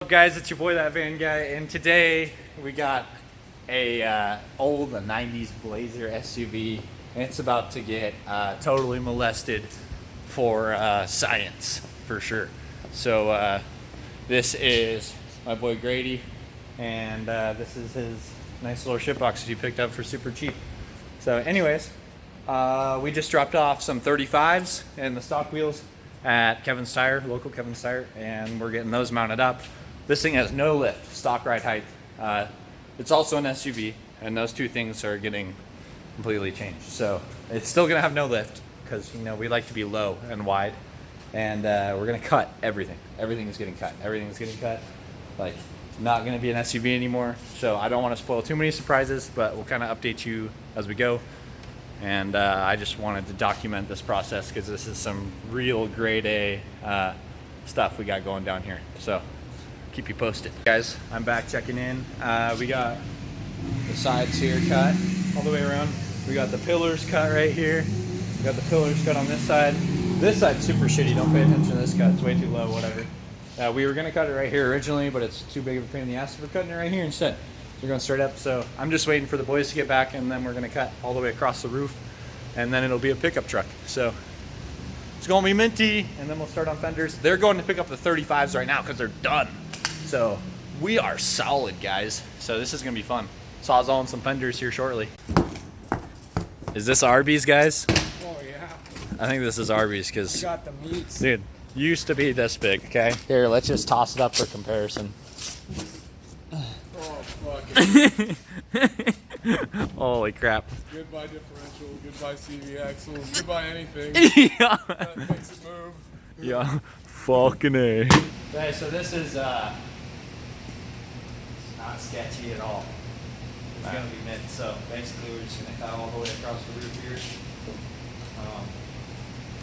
What's up, guys? It's your boy That Van Guy, and today we got a old 90s Blazer SUV, and it's about to get totally molested for science for sure. So this is my boy Grady, and this is his nice little shit box that he picked up for super cheap. So anyways, we just dropped off some 35s and the stock wheels at Kevin's Tire, local Kevin's Tire, and we're getting those mounted up. This thing has no lift, stock ride height. It's also an SUV, and those two things are getting completely changed. So it's still gonna have no lift because we like to be low and wide, and we're gonna cut everything. Everything is getting cut. Everything is getting cut. Like, not gonna be an SUV anymore. So I don't want to spoil too many surprises, but we'll kind of update you as we go. And I just wanted to document this process because this is some real grade A stuff we got going down here. So keep you posted. Guys, I'm back checking in. We got the sides here cut all the way around. We got the pillars cut right here. We got the pillars cut on this side. This side's super shitty. Don't pay attention to this cut. It's way too low, whatever. We were gonna cut it right here originally, but it's too big of a pain in the ass, so we're cutting it right here instead. So we're going straight up. So I'm just waiting for the boys to get back, and then we're gonna cut all the way across the roof, and then it'll be a pickup truck. So it's gonna be minty, and then we'll start on fenders. They're going to pick up the 35s right now because they're done. So we are solid, guys. So this is gonna be fun. Sawzalling some fenders here shortly. Is this Arby's, guys? Oh yeah. I think this is Arby's because, Got the meats. dude, used to be this big. Okay, here, let's just toss it up for comparison. Oh fuck it. Holy crap. Goodbye differential, goodbye CV axles, goodbye anything Yeah. that makes it move. Yeah. Fucking A. Okay, so this is not sketchy at all. It's gonna be mint. So basically, we're just gonna cut all the way across the roof here.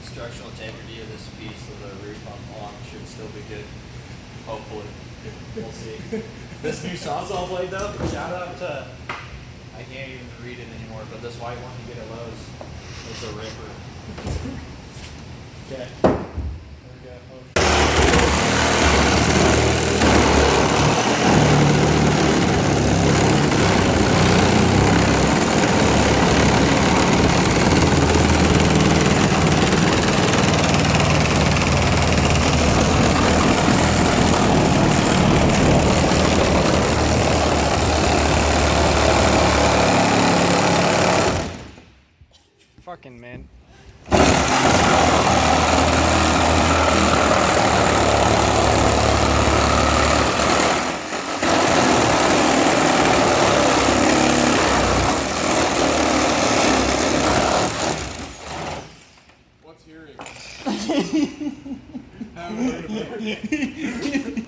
Structural integrity of this piece of the roof on should still be good. Hopefully, we'll see. This new Sawzall blade, though, shout out to, I can't even read it anymore, but this white one you get at Lowe's, it's a ripper. Okay. There we go. Fucking man. What's hearing? Haven't heard of it.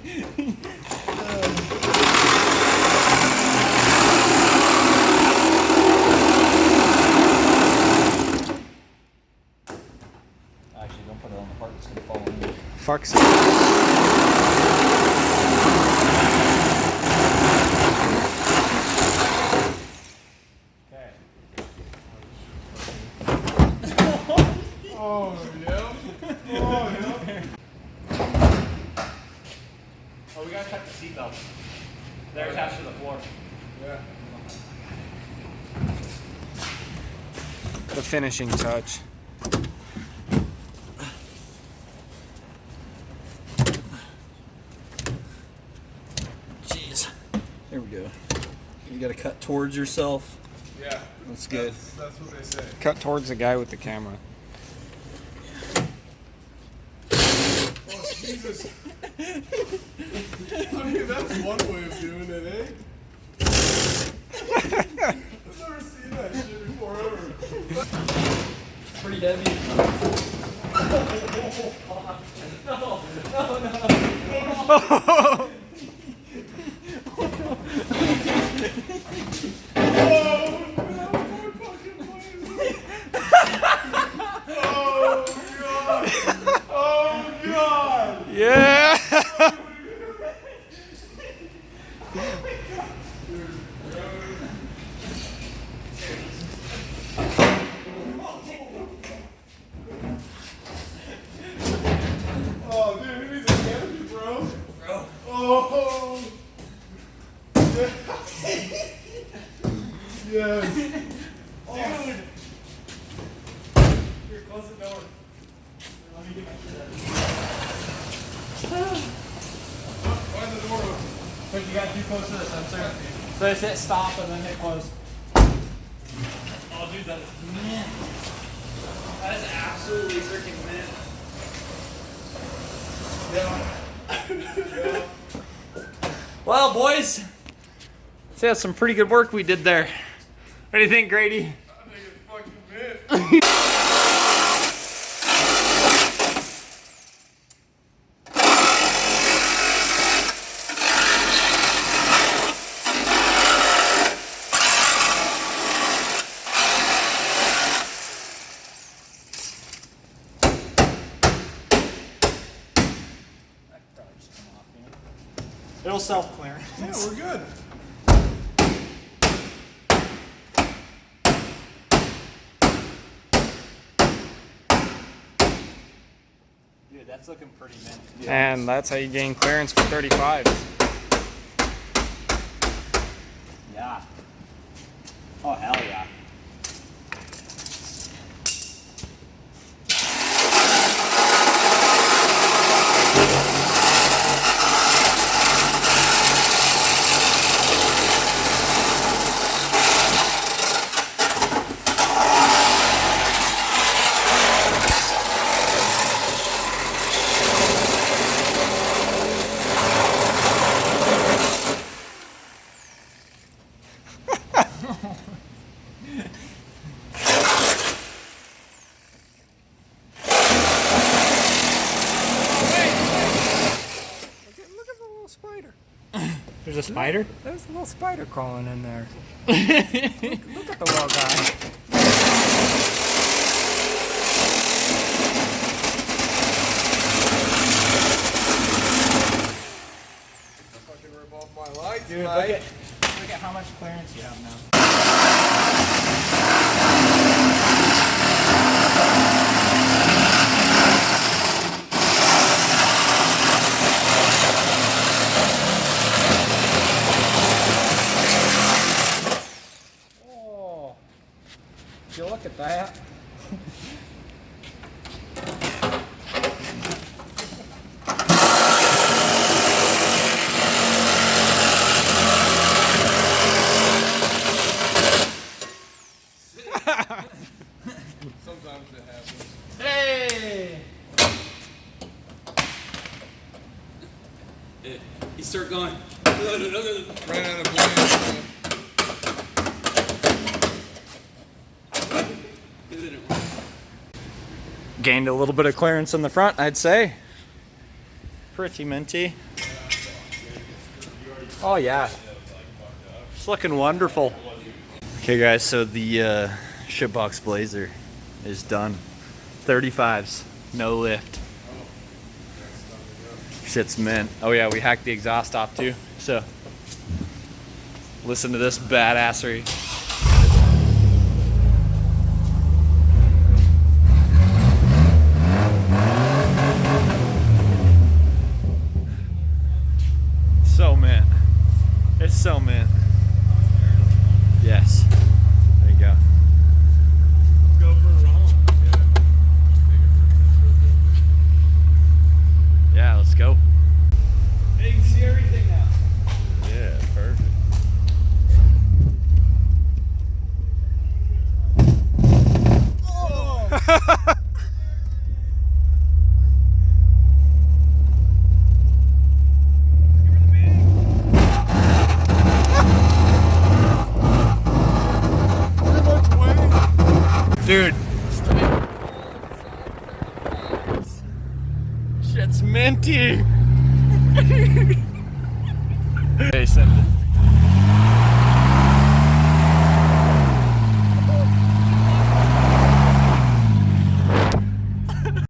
Actually, don't put it on the part that's gonna fall on you. Fuck's Okay. Oh yeah. Oh yeah. Oh, we gotta cut the seatbelts. They're attached to the floor. Yeah. The finishing touch. Jeez. There we go. You gotta cut towards yourself. Yeah. That's good. That's what they say. Cut towards the guy with the camera. Oh Jesus. I mean, that's one way of doing it, eh? I've never seen that shit before ever. Pretty heavy. Oh God! Yeah! You got too close to the sensor. So just hit stop and then hit close. Oh, dude, that is mint. That is absolutely freaking mint. Yeah. Well, boys, that's some pretty good work we did there. What do you think, Grady? I think it's fucking mint. It'll self-clear. Yeah, we're good. Dude, that's looking pretty mint. And that's how you gain clearance for 35. Yeah. Oh, hell yeah. Look at the little spider. There's a spider? There's a little spider crawling in there. Look at the little guy. Fucking rip off my lights, Dude, mate. look at how much clearance you have now. Oh, you look at that. Sometimes it happens. Hey! You start going. Ran out of blades. Gained a little bit of clearance in the front, I'd say. Pretty minty. Oh yeah. It's looking wonderful. Okay guys, so the Shipbox Blazer is done. 35s, no lift. Shit's mint. Oh yeah, we hacked the exhaust off too. So listen to this badassery. So mint. It's so mint. Yes. There you go. Go for wrong. Yeah, let's go. Hey, you can see everything now. Yeah, perfect. Dude. Shit's minty. Hey, send it.